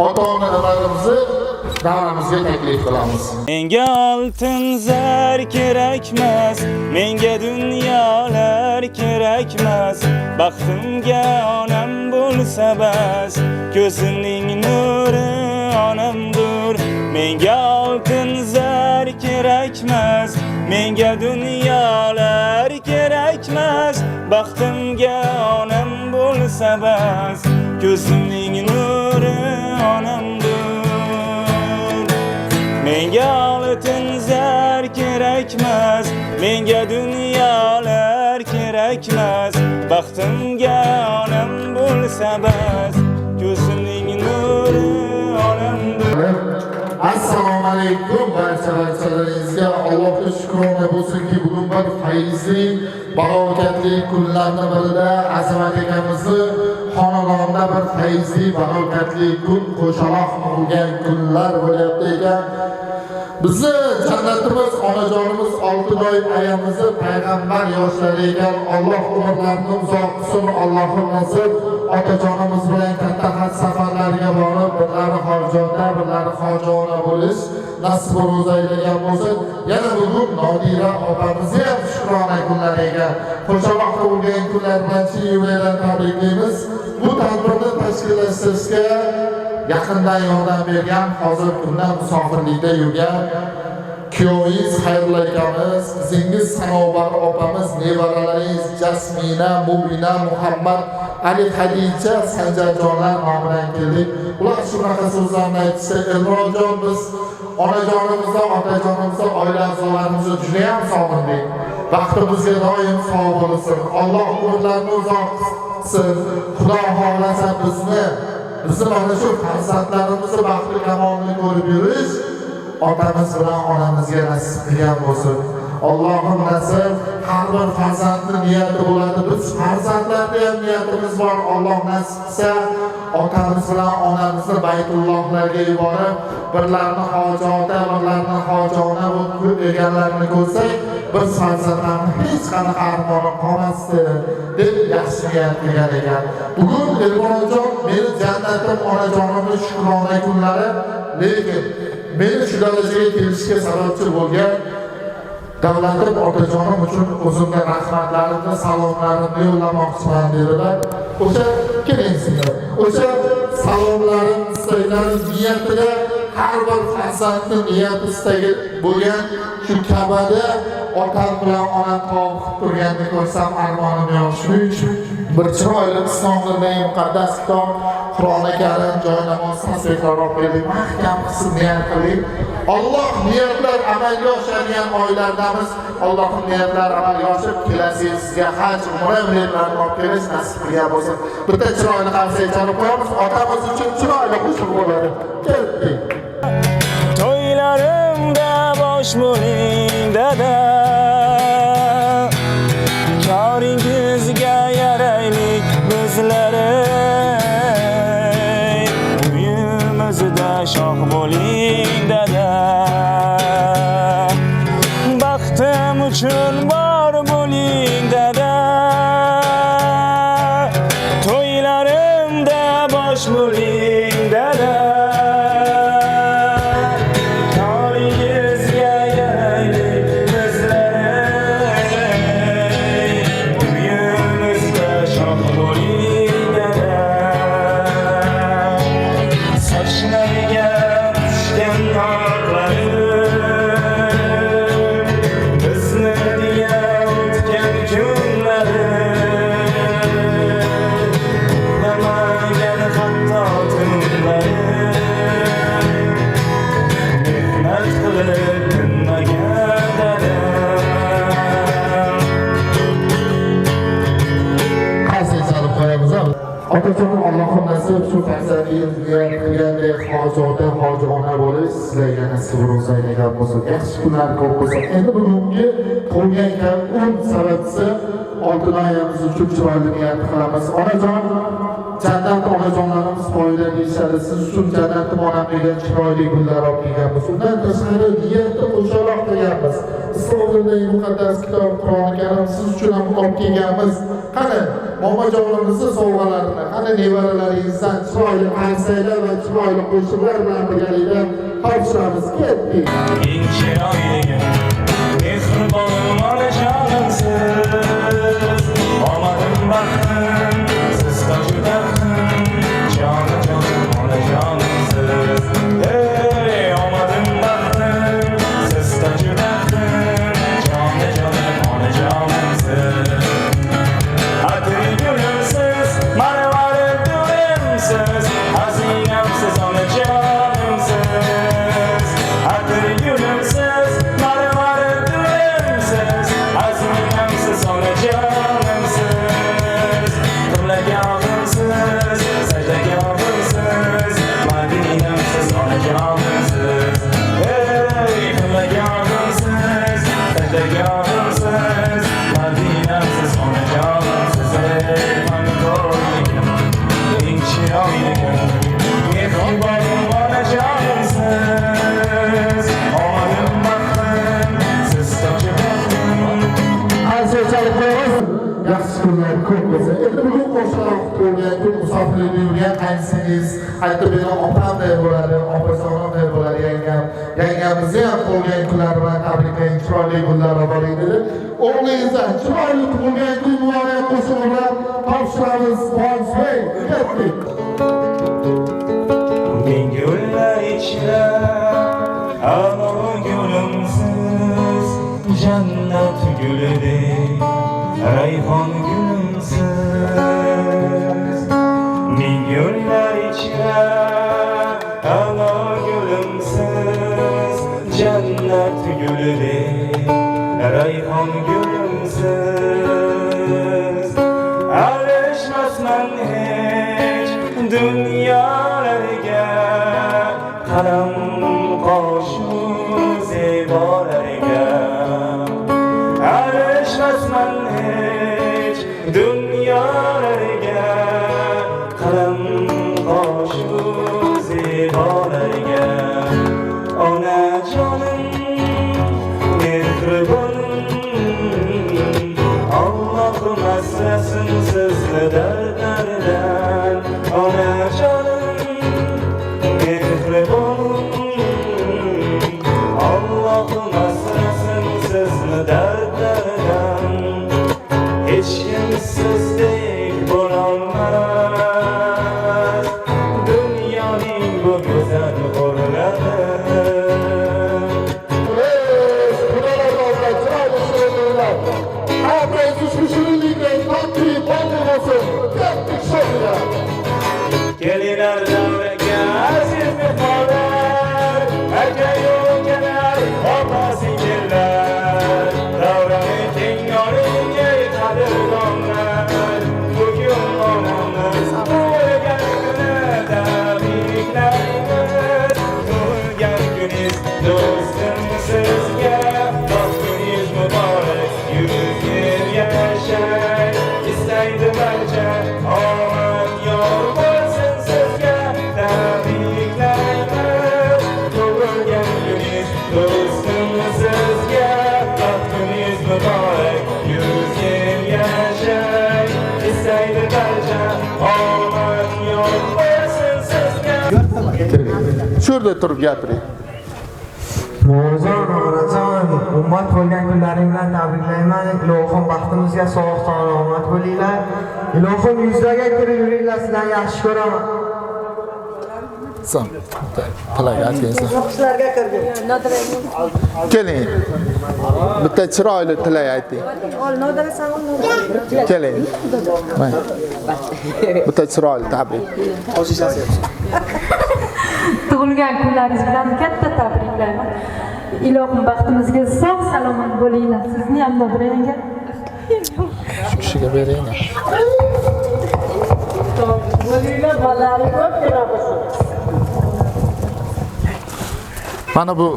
ota-ona nimalarimizni davramizga taklif qilamiz. Menga oltin zar kerakmas, menga dunyolar kerakmas. Baxtimga onam bo'lsa bas, ko'zimning nuri onamdir. Menga oltin zar kerakmas, menga dunyolar kerakmas. Baxtimga onam bo'lsa bas, ko'zimning nuri onamdir. Menga oltin zar kerakmas, menga dunyolar kerakmas. Baxtimga onam bo'lsa bas, ko'zimning nuri onamdir. Assalomu alaykum barchalaringizga. Allohga shukrona bo'lsinki, bugun bir fayzli, barakatli kunlarning birida Azamat akamizni xonadonida bir fayzli, barakatli kun, qo'shaloq bo'lgan kunlar bo'lyapti ekan. Bizni jannatimiz onajonimiz Oltinoy ayamizni payg'ambar yoshlari ekan. Alloh umrlarini uzoq qilsin. Allohim nasib otajonimiz bilan katta haj safarlariga borib, birlari hojotda, birlari hojona bo'lish nasib ro'zaylagan bo'lsin. Yana bugun Nodira opamizni ham shukrona kunlari ekan. Qo'shaloq bo'lgan kunlar bilan chin yurakdan tabriklaymiz. Bu tadbirni tashkillashtirishga yaqindan yordam bergan, hozir kunda musofirlikda yurgan kuyovingiz Xayrullo akamiz, qizingiz Sanobar opamiz, nevaralaringiz Jasmina, Mubina, Muhammad, Ali, Xadija, Sanjarjonlar nomidan keldik. Ular shunaqa so'zlarni aytsa, Elmurodjon, biz onajonimizni, otajonimizni, oila a'zolarimizni juda ham sog'indik. Baxtimizga doim sog' bo'lsin. Alloh umrlarini uzoq qilsin. Xudo xohlasa bizni mana shu farzandlarimizni baxtli kamolini ko'rib yurish otamiz bilan onamizga nasib qilgan bo'lsin. Allohim nasib, har bir farzandning niyati bo'ladi. Biz farzandlarda ham niyatimiz bor. Alloh nasib qilsa, otamiz bilan onamizni Baytullohlarga yuborib, birlarini hojota, birlarini hojona bo'lib eganlarini ko'rsak, biz farzandlarning hech qanaqa armoni qolmasdi deb yaxshi niyat qilgan ekan. Bugun Elmurodjon meni jannatim onajonimning shukrona kunlari, lekin meni shu darajaga kelishga sababchi bo'lgan davlatim otajonim uchun o'zimga rahmatlarimni, salomlarimni yo'llamoqchiman dedilar. O'sha kelingizlar. O'sha salomlarim, istaklarim niyatida har bir farzandning niyati istagi bo'lgan shu Ka'bada otam bilan onam tavof qilib turganini ko'rsam armonim yo'q. Shuning uchun bir chiroyli islomning muqaddas kitob Qur'oni Karim joynamoz tasvirlar olib mahkam qilib niyat qiling. Alloh niyatlar amalga oshadigan oylardamiz. Allohning niyatlari amalga oshib, kelasiga haj, umra biletlarini olib kelish nasib qilgan bo'lsin. Bitta chiroyli qarsak chalib qo'yamiz. Otamiz uchun chiroyli qo'shiq bo'ladi. Keldik. To'ylarimda bosh bo'ling dada, koringizga yaraylik bizlari. Uyimizda shoh bo'ling dada, baxtim uchun bor bo'ling dada. To'ylarimda bosh bo'ling dada, koringizga yaraylik bizlari. Uyimizda shoh bo'ling dada, sochlariga tushgan nurlarim, bizni deya o'tgan kunlarim, namagan hatto tunlarim, mehnat qilib tinmagan dadam. Qaysi chalib qo'yamiz? Otajonim Allohim nasib shu farzandingizga qilgandek hojota, hojona bo'lish sizlarga nasib ro'zaylagan bo'lsin. Yaxshi kunlar ko'p bo'lsin. Endi bugungi qo'ygan kun sababchisi Oltinoy ayamiz uchun chiroyli niyat qilamiz. Onajon, jannat onajonlarimiz foyda deyishadi. Siz uchun jannatim onam degan chiroyli kunlar olib kelganmiz. Undan tashqari niyatni qo'shaloq qilganmiz. Islom dinidagi muqaddas kitob Qur'oni Karim siz uchun ham olib kelganmiz. Qani, momojonimizni sovg'alarini, qani nevaralaringizdan chiroyli qaysaylar va chiroyli qo'shiqlar bilan birgalikda topshiramiz. Ketdik. Eng chiroyligim, mehribon onajonimsiz. Omadim baxtim, siz tojudaxtim, jonajonim onajonimsiz. Ey omadim baxtim, siz tojudaxtim, jonajonim onajonimsiz. Atri gülümsiz, marmari gülümsiz, hazinamsiz onajonimsiz. Atri gülümsiz, marmari gülümsiz, hazinamsiz onajonimsiz. Qiblagohimsiz, sajdagohimsiz, madinamsiz onajonimsiz. Ey qiblagohimsiz, sajdagohimsiz, madinamsiz onajonimsiz. Ey mangoyligim, eng chiroyligim, mehribon onajonimsiz. Omadim baxtim, siz tojudaxtim. Yaxshi kunlar ko'p bo'lsa, endi bugun qo'shiqlar o'qitgan, ko'p musofirlikda yurgan qaysingiz, aytib bering opamday bo'ladi, opasonomday bo'ladi, yangamizni ham tug'ilgan kunlari bilan tabriklang, chiroyli kunlar boring dedi. O'g'lingizdan chiroyli tug'ilgan kun muborak qo'shiqlar topshiramiz. Quvonchbek, ketdik. Ming gullar ichra, ammo gulumsiz, jannat gulidek, rayhon gulumsiz. Ming gullar ichra, ammo gulumsiz, jannat gulidek, rayhon gulumsiz. Alishmasman hech dunyolarga, qalam qoshu zebolarga. Alishmasman hech dunyolarga, qalam qoshu zebolarga. Onajonim mehribonim, Allohim asrasin sizni dardlardan. Onajonim mehribonim, Allohim asrasin sizni dardlardan. Hech kim sizdek bo'lolmas, dunyoning bu go'zal o'rlari. Kelinlar davraga aziz mehmonlar, aka-yu ukalar, opa-singillar, davrani keng yo'liga qadrdonlar. Bugun onamiz tug'ilgan kuni tabriklaymiz. Tug'ilgan kuningiz do'stim sizga, baxtingiz muborak, 100 yil yashang. Istaydi barcha omad yor bo'lsin sizga, tabriklaymiz. Tug'ilgan kuningiz do'stim sizga, baxtingiz muborak, 100 yil yashang. Istaydi barcha omad yor bo'lsin sizga. Shu yerda turib gapiring. Mo'zon Ramazon, ummat bo'lgan kunlaring bilan tabriklayman. Ilohim baxtimizga sog' salomat bo'linglar. Ilohim yuzlarga kirib yuringlar, sizlarni yaxshi ko'raman. Sam. Tilak aytgansiz. Yo'qlarga kirdim. Keling. Bitta chiroyli tilak ayting. Ol, nodara salom. Keling. Mana. Bitta chiroyli tabrik. Tug'ilgan kunlaringiz bilan katta tabriklayman. Ilohim baxtimizga sog' salomat bo'linglar. Sizni ham Nodiranga. Shu kishiga bering. Bo'linglar, bolalar ko'p kelamiz. Mana bu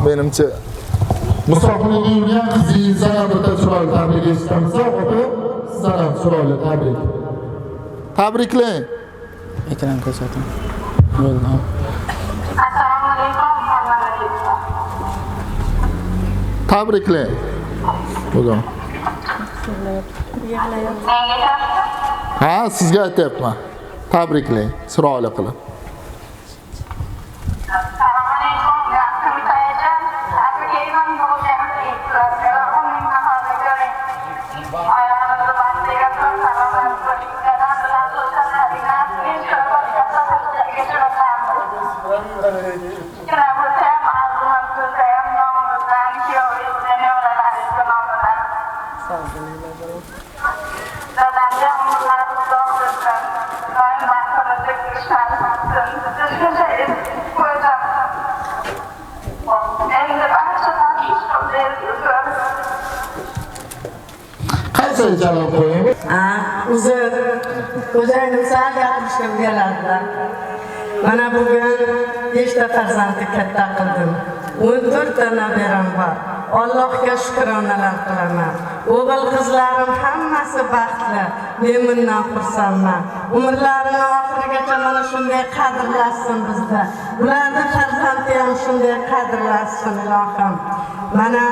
menimcha musofirlikda yurgan qizingizdan ham bitta chiroyli tabrik eshitamiz. Ota, sizdan ham chiroyli tabrik. Tabriklang. Ekran ko'rsating. Bo'ldi. Tabriklang. Bugun. Yig'layapti. Ha, sizga aytyapman. Tabriklang, chiroyli qilib. Qaysi javob qo'yamiz? Uzr. O'zaynim sal gapirishga uyaladilar. Mana bugun 5 ta farzandni katta qildim. 14 ta nabiram bor. Allohga shukronalar qilaman. O'g'il qizlarim hammasi baxtli. Men bundan xursandman. Umrlarini oxirigacha mana shunday qadrlasin bizda. Ularning farzandi ham shunday qadrlasin ilohim. Mana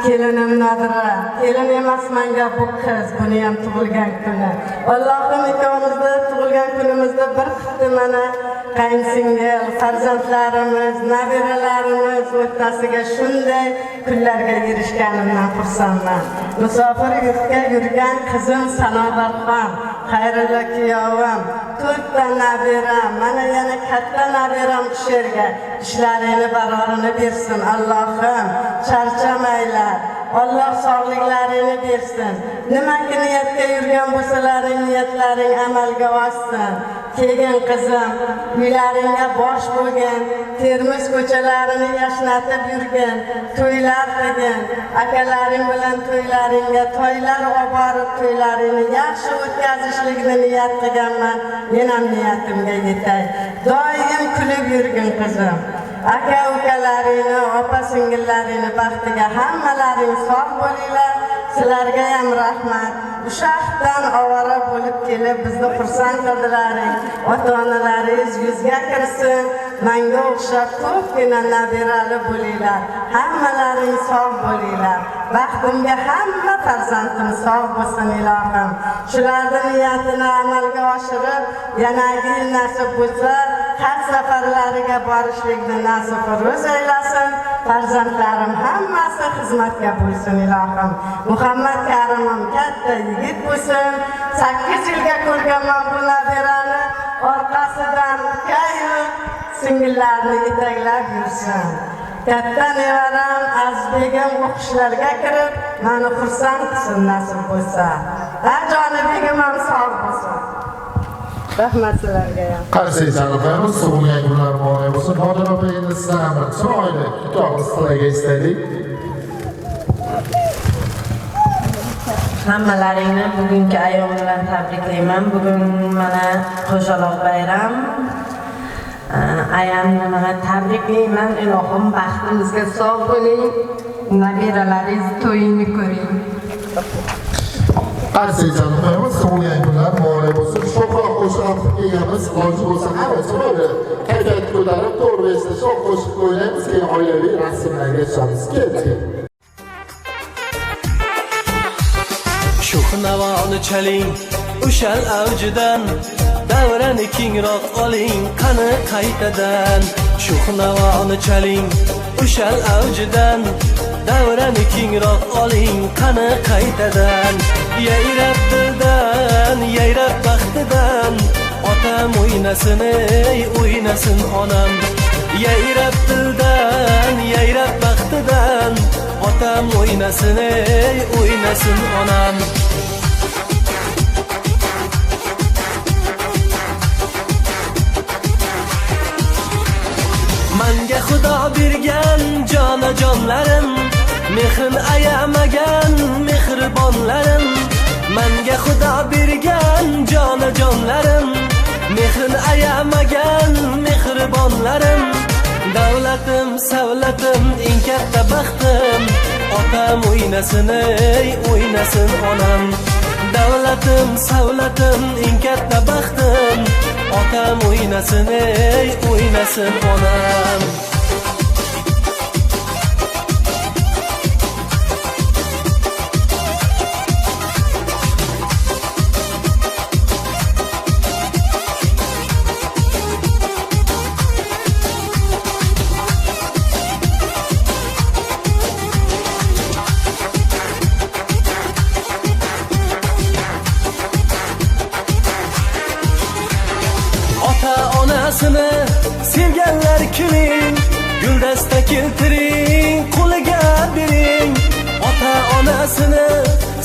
kelinim Nodira, kelin emas menga bu qiz, buni ham tug'ilgan kuni. Allohim ikkovimizni tug'ilgan kunimizda bir qildi mana qaynsingil farzandlarimiz, nabiralarimiz o'rtasiga shunday kunlarga erishganimdan xursandman. Musofir yurtga yurgan qizim Sanobarxon, xayrilla kuyovim, 4 ta nabiram, mana yana katta nabiram kisherga ishlarini barorini bersin Allohim. Charchamaylar. Alloh sog'liklarini bersin. Nimaki niyatga yurgan bo'lsalaring, niyatlaring amalga oshsin. Kelgan qizim, uylaringga bosh bo'lgan, Termiz ko'chalarini yashnatib yurgan, to'ylar qilgan, akalaring bilan to'ylaringga to'ylar olib borib, to'ylarini yaxshi o'tkazishlikni niyat qilganman. Men ham niyatimga yetay. Doim kulib yurgin qizim. Aka ukalarini, opa singillarini baxtiga hammalaring sog' bo'linglar. Sizlarga ham rahmat. Ushaqdan ovora bo'lib kelib bizni xursand qildilaring. Ota-onalaringiz yuzga kirsin. Menga o'xshab ko'pgina nabirali bo'linglar. Hammalaring sog' bo'linglar. Baxtimga hamma farzandim sog' bo'lsin ilohim. Shularning niyatini amalga oshirib, yanagi yil nasib bo'lsa, har safarlariga borishlikni nasib ro'z aylasin. Farzandlarim hammasi xizmatga bo'lsin ilohim. Muhammad Karimim katta yigit bo'lsin. 8 yilga ko'rganman bu nabirani, orqasidan kayib singillarni yetaklab yursin. Katta nevaram Azbegim o'qishlarga kirib, meni xursand qilsin nasib bo'lsa. Jonibegim ham sog' bo'lsin. Rahmat sizlarga ham. Qaysi javob qo'yamiz? Tug'ilgan kunlar muborak bo'lsin. Nodira opa, endi sizdan ham bir chiroyli kitob tilagi istadik. Hammalaringni bugungi ayyom bilan tabriklayman. Bugun mana qo'shaloq bayram. Ayamni mana tabriklayman. Ilohim baxtimizga sog' bo'ling. Nabiralaringiz to'yini ko'ring. Qaysi javob qo'yamiz? Tug'ilgan kunlar muborak bo'lsin. Sho'xroq qo'shiq kelganmiz, iloji bo'lsa ham chiroyli kayfiyat ko'tarib, to'g'ri esa sho'x qo'shiq o'ynaymiz, keyin oilaviy rasmlarga tushamiz. Keldik. Sho'x navoni chaling, o'shal avjidan, davrani kengroq oling, qani qaytadan. Sho'x navoni chaling, o'shal avjidan, davrani kengroq oling, qani qaytadan. Yayrab dildan, yayrab baxtidan, otam o'ynasin, o'ynasin onam. Yayrab dildan, yayrab baxtidan, otam o'ynasin, o'ynasin onam. Menga Xudo bergan jonajonlarim, mehr ayamagan mehribonlarim. Menga Xudo bergan jonajonlarim, mehr ayamagan mehribonlarim. Davlatim, savlatim, eng katta baxtim, otam o'ynasin, o'ynasin onam. Davlatim, savlatim, eng katta baxtim, otam o'ynasin, o'ynasin onam. onasini sevganlar keling, guldasta keltiring, qo'liga bering. Ota onasini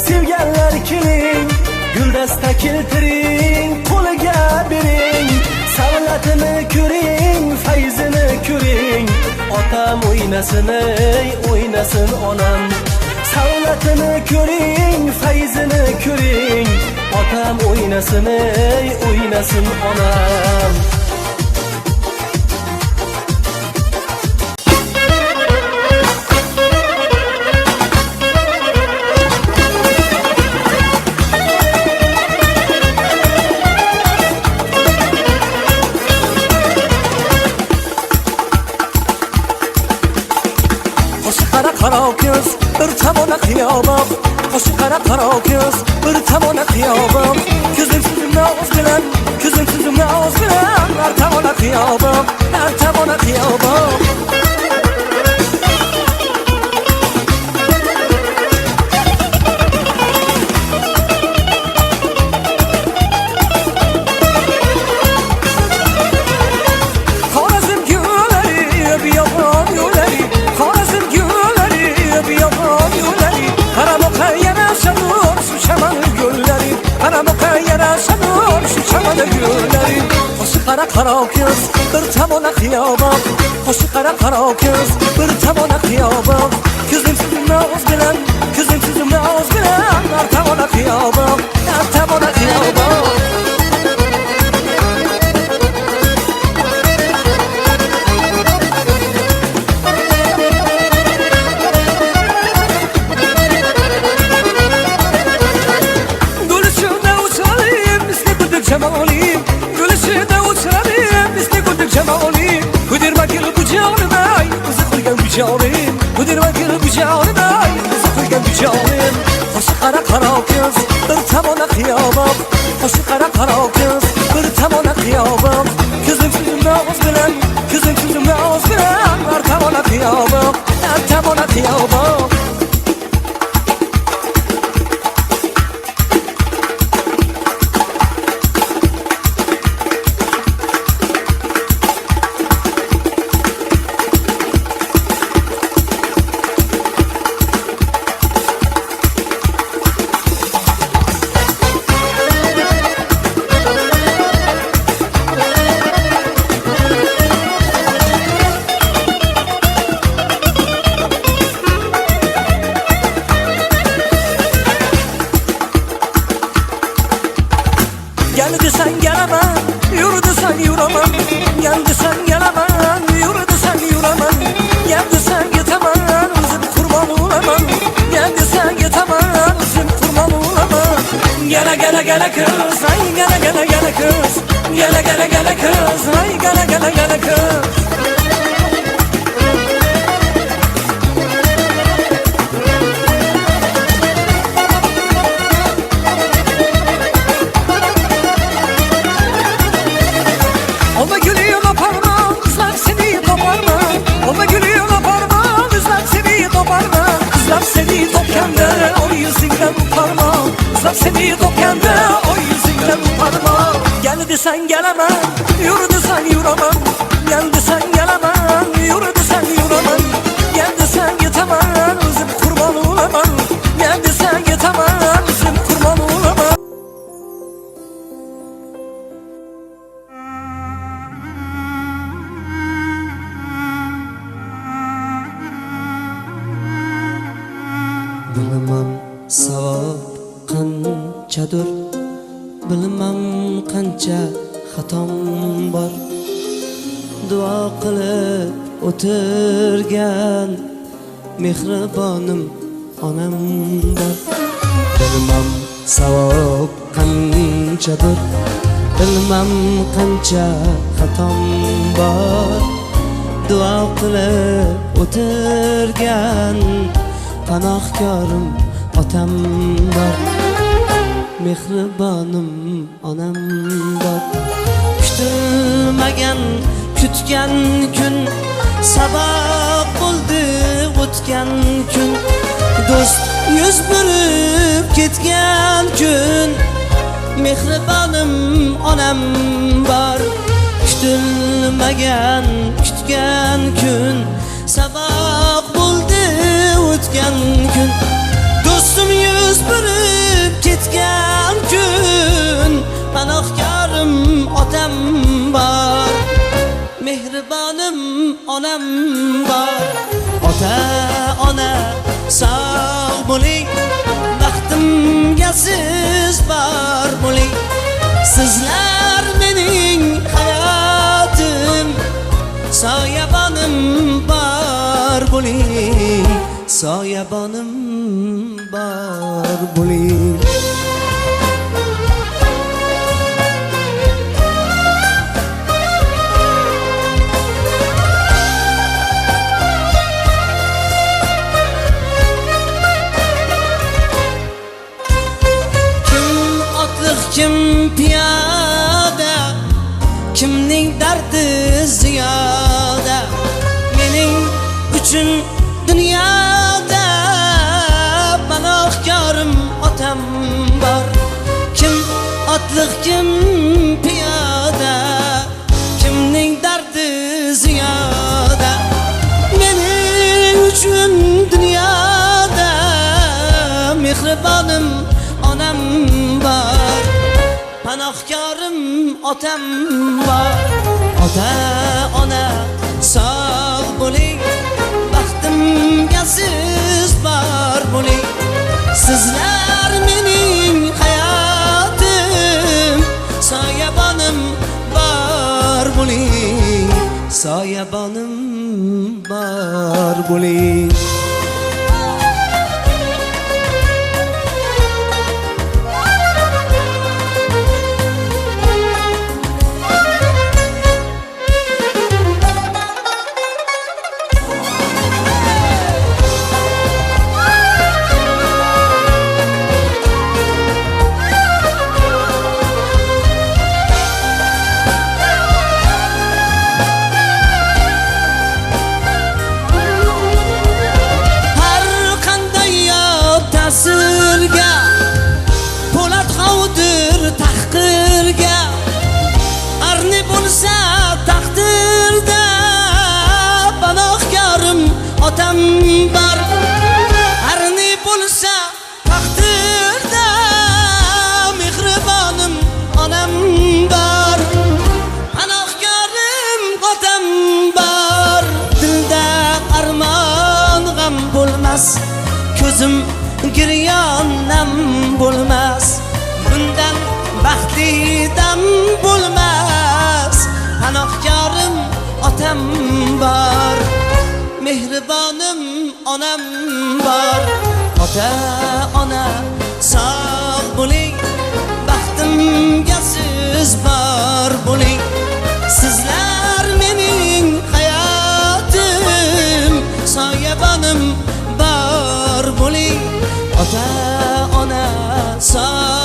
sevganlar keling, guldasta keltiring, qo'liga bering. Savlatini ko'ring, fayzini ko'ring. Otam o'ynasin, o'ynasin onam. Savlatini ko'ring, fayzini ko'ring. Otam o'ynasin, o'ynasin onam. Qaro ko'z bir tomona qiyomat, qo'shi qaro ko'z bir tomona qiyomat. Ko'zim sizimni o'z bilan, ko'zim sizimni o'z bilan, har tomona qiyomat, har tomona qiyomat. Qaro ko'z bir tomona qiyomat, qo'shi qaro ko'z bir tomona qiyomat. Ko'zim sizimni o'z bilan, ko'zim sizimni o'z bilan, har tomona qiyomat, har tomona qiyomat. Qo'shi qaro ko'z bir tomona qiyomat, qo'shi qaro ko'z bir tomona qiyomat. Ko'zim sizimni o'z bilan, ko'zim sizimni o'z bilan, har tomona qiyomat, har tomona qiyomat. Gel desen gelemem, yürü desen yürümem. Gel desen gelemem, yürü desen yürümem. Gel desen getemem, üzüm kurban olamam. Gel desen getemem, üzüm kurban olamam. Gele gele gele kız, ay gele gele gele kız. Gele gele gele kız, ay gele gele gele kız. Ona gülüyor aparma, kızlar seni koparma. Ona gülüyor aparma, kızlar seni koparma. Kızlar seni topkende, o yüzünden uparma. Kızlar seni topkende, o yüzünden uparma. Gel desen gelemem, yürü desen yürümem. Gel desen gelemem, yürü desen yürümem. Gel desen getemem, üzüm kurban olamam. Gel desen getemem, üzüm kurban olamam. Bilmem savob qanchadir, bilmem qancha xatom bor. Duo qilib o'tirgan mehribonim onam bor. Bilmem savob qanchadir, bilmem qancha xatom bor. Duo qilib o'tirgan panohkorim otam bor. Mehribonim onam bor. Kutilmagan kutgan kun, sabab bo'ldi o'tgan kun. Do'st yuz burib ketgan kun, mehribonim onam bor. kutilmagan kutgan kun saboq bo'ldi o'tgan kun do'stim yuz burib ketgan kun panohkorim otam bor mehribonim onam bor ota ona sog' bo'ling baxtimga siz bor bo'ling sizlar mening hayotim soyabonim bor bo'ling soyabonim bor bo'ling kim piyoda kimning dardi ziyoda mening uchun dunyoda panohkorim otam bor kim otliq kim piyoda kimning dardi ziyoda mening uchun dunyoda mehribonim onam bor panohkorim otam bor ota ona sog' bo'ling baxtimga siz bor bo'ling sizlar mening hayotim soyabonim bor bo'ling soyabonim bor bo'ling ta'sirga po'lat g'ovdir tahqirga arni bo'lsa taqdirda panohkorim otam bor arni bo'lsa taqdirda mehribonim onam bor panohkorim otam bor dilda armon g'am bo'lmas ko'zim giryon nam bo'lmas bundan baxtli dam bo'lmas panohkorim otam bor mehribonim onam bor ota ona sog' bo'ling baxtimga siz bor bo'ling sizlar mening hayotim soyabonim bor bo'ling ota ona sog'